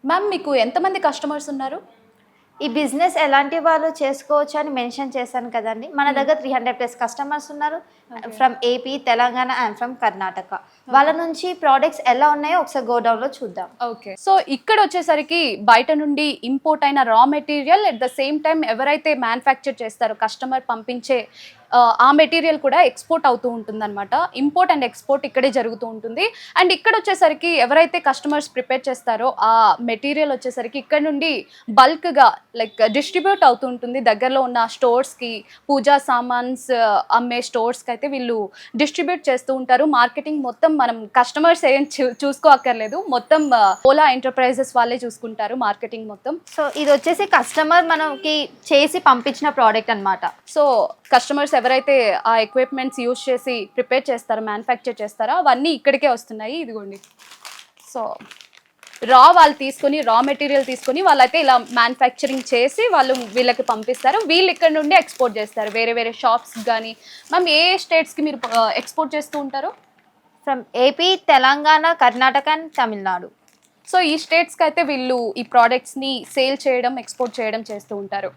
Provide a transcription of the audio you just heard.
Ma'am మీకు ఎంతమంది customers ఉన్నారు? ఈ బిజినెస్ ఎలాంటి వాళ్ళు చేసుకోవచ్చు అని మెన్షన్ చేశాను కదండి. మన దగ్గర 300+ కస్టమర్స్ ఉన్నారు. Okay. From AP, Telangana and from Karnataka. వాళ్ళ నుంచి ప్రోడక్ట్స్ ఎలా ఉన్నాయో ఒకసారి గోడౌన్‌లో చూద్దాం. ఓకే. సో ఇక్కడొచ్చేసరికి బయట నుండి ఇంపోర్ట్ అయిన raw material at the same time ఎవరైతే మ్యానుఫ్యాక్చర్ చేస్తారో కస్టమర్ పంపించే ఆ మెటీరియల్ కూడా ఎక్స్‌పోర్ట్ అవుతూ ఉంటుందన్నమాట. ఇంపోర్ట్ అండ్ ఎక్స్‌పోర్ట్ ఇక్కడే జరుగుతూ ఉంటుంది. అండ్ ఇక్కడొచ్చేసరికి ఎవరైతే కస్టమర్స్ ప్రిపేర్ చేస్తారో ఆ మెటీరియల్ వచ్చేసరికి ఇక్కడ నుండి బల్క్‌గా లైక్ డిస్ట్రిబ్యూట్ అవుతూ ఉంటుంది. దగ్గరలో ఉన్న స్టోర్స్‌కి, పూజా సామాన్స్ అమ్మే స్టోర్స్‌కైతే వీళ్ళు డిస్ట్రిబ్యూట్ చేస్తూ ఉంటారు. మార్కెటింగ్ మొత్తం మనం కస్టమర్స్ ఏం చూసుకోక్కర్లేదు. మొత్తం ఓలా ఎంటర్‌ప్రైజెస్ వాళ్ళే చూసుకుంటారు మార్కెటింగ్ మొత్తం. సో ఇదొచ్చేసి కస్టమర్ మనకి చేసి పంపించిన ప్రోడక్ట్ అన్నమాట. సో కస్టమర్స్ ఎవరైతే ఆ ఎక్విప్‌మెంట్స్ యూజ్ చేసి ప్రిపేర్ చేస్తారో, మ్యానుఫ్యాక్చర్ చేస్తారో అవన్నీ ఇక్కడికే వస్తున్నాయి. ఇదిగోండి. సో వాళ్ళు తీసుకొని రా మెటీరియల్ తీసుకొని వాళ్ళైతే ఇలా మ్యానుఫ్యాక్చరింగ్ చేసి వాళ్ళు వీళ్ళకి పంపిస్తారు. వీళ్ళు ఇక్కడ నుండి ఎక్స్‌పోర్ట్ చేస్తారు. వేరే వేరే షాప్స్‌కి గానీ. మ్యామ్ ఏ స్టేట్స్‌కి మీరు ఎక్స్‌పోర్ట్ చేస్తూ ఉంటారు? From AP, Telangana, Karnataka and Tamil Nadu. So ఈ స్టేట్స్‌కి అయితే వీళ్ళు ఈ ప్రొడక్ట్స్‌ని సేల్ చేయడం, ఎక్స్‌పోర్ట్ చేయడం చేస్తూ ఉంటారు.